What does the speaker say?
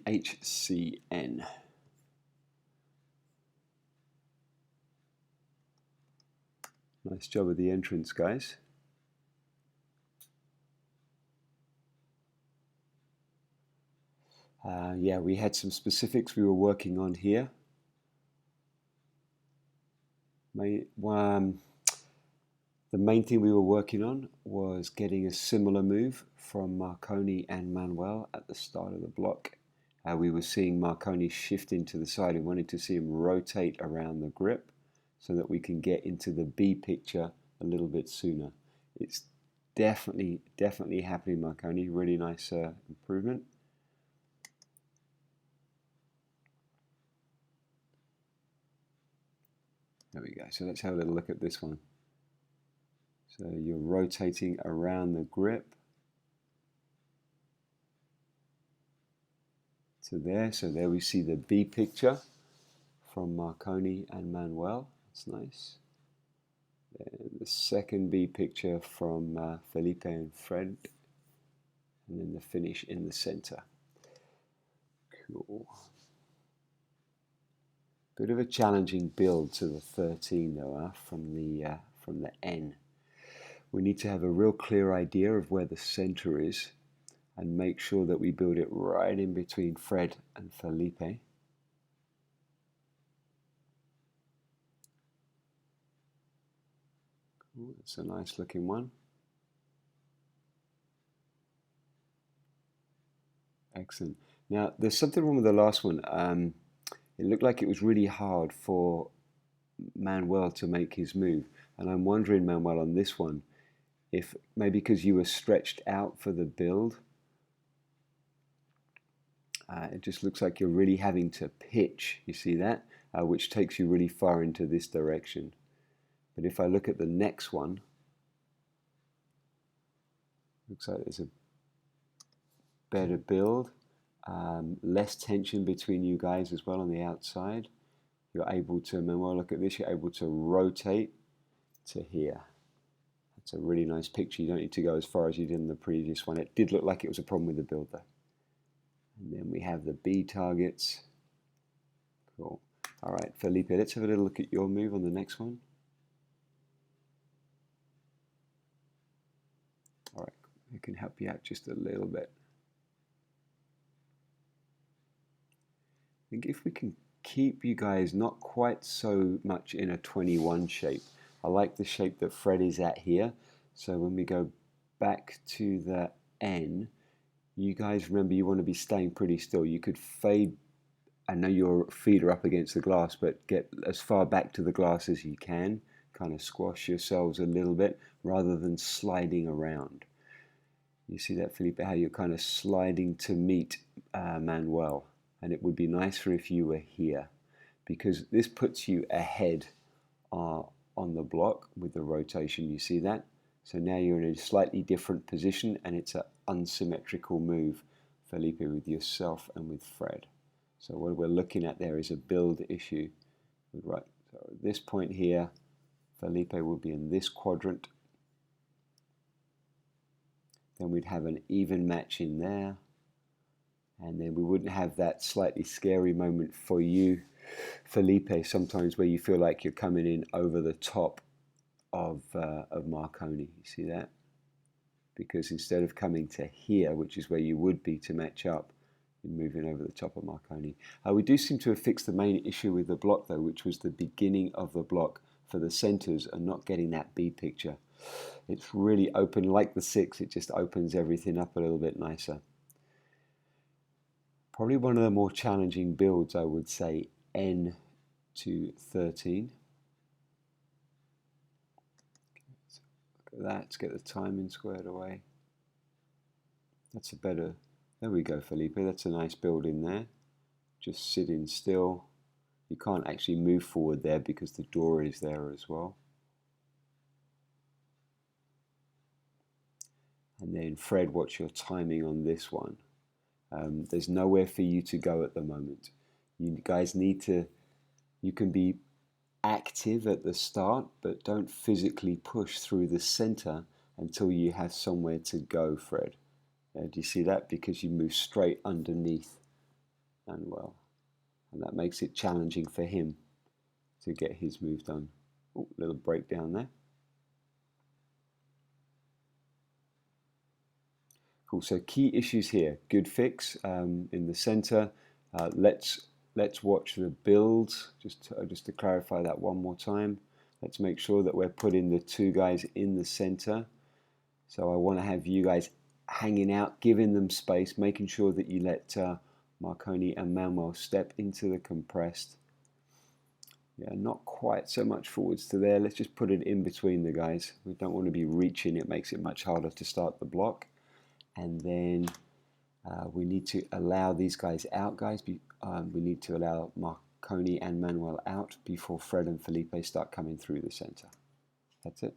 HCN. Nice job with the entrance, guys. Yeah, we had some specifics we were working on here. The main thing we were working on was getting a similar move from Marconi and Manuel at the start of the block. We were seeing Marconi shift into the side. We wanted to see him rotate around the grip so that we can get into the B picture a little bit sooner. It's definitely happening, Marconi. Really nice improvement. There we go. So let's have a little look at this one. So you're rotating around the grip to there. So there we see the B picture from Marconi and Manuel. That's nice. And the second B picture from Felipe and Fred. And then the finish in the center. Cool. Bit of a challenging build to the 13 though, from the N. We need to have a real clear idea of where the center is and make sure that we build it right in between Fred and Felipe. Ooh, that's a nice looking one. Excellent. Now, there's something wrong with the last one. It looked like it was really hard for Manuel to make his move. And I'm wondering, Manuel, on this one, if maybe because you were stretched out for the build, it just looks like you're really having to pitch, you see that? Which takes you really far into this direction. But if I look at the next one, looks like there's a better build, less tension between you guys as well on the outside. You're able to, Manuel, look at this, you're able to rotate to here. That's a really nice picture. You don't need to go as far as you did in the previous one. It did look like it was a problem with the build though. And then we have the B targets. Cool. All right, Felipe, let's have a little look at your move on the next one. All right, I can help you out just a little bit. I think if we can keep you guys not quite so much in a 21 shape. I like the shape that Fred is at here. So when we go back to the N, you guys remember you want to be staying pretty still. You could fade, I know your feet are up against the glass, but get as far back to the glass as you can. Kind of squash yourselves a little bit rather than sliding around. You see that, Felipe, how you're kind of sliding to meet Manuel. And it would be nicer if you were here, because this puts you ahead on the block with the rotation. You see that? So now you're in a slightly different position, and it's an unsymmetrical move, Felipe, with yourself and with Fred. So what we're looking at there is a build issue. Right. So at this point here, Felipe will be in this quadrant. Then we'd have an even match in there. And then we wouldn't have that slightly scary moment for you, Felipe, sometimes where you feel like you're coming in over the top of Marconi. You see that? Because instead of coming to here, which is where you would be to match up, you're moving over the top of Marconi. We do seem to have fixed the main issue with the block, though, which was the beginning of the block for the centers and not getting that B picture. It's really open, like the 6, it just opens everything up a little bit nicer. Probably one of the more challenging builds, I would say, N to 13. Let's look at that, let's get the timing squared away. That's a better, there we go, Felipe, that's a nice build in there. Just sitting still. You can't actually move forward there because the door is there as well. And then Fred, what's your timing on this one? There's nowhere for you to go at the moment. You guys need to, you can be active at the start, but don't physically push through the center until you have somewhere to go, Fred. Do you see that? Because you move straight underneath Manuel. And that makes it challenging for him to get his move done. Oh, little breakdown there. Cool, so key issues here. Good fix in the center. Let's watch the build, just to clarify that one more time. Let's make sure that we're putting the two guys in the center. So I want to have you guys hanging out, giving them space, making sure that you let Marconi and Manuel step into the compressed. Yeah, not quite so much forwards to there. Let's just put it in between the guys. We don't want to be reaching. It makes it much harder to start the block. And then we need to allow these guys out, guys. We need to allow Marconi and Manuel out before Fred and Felipe start coming through the center. That's it.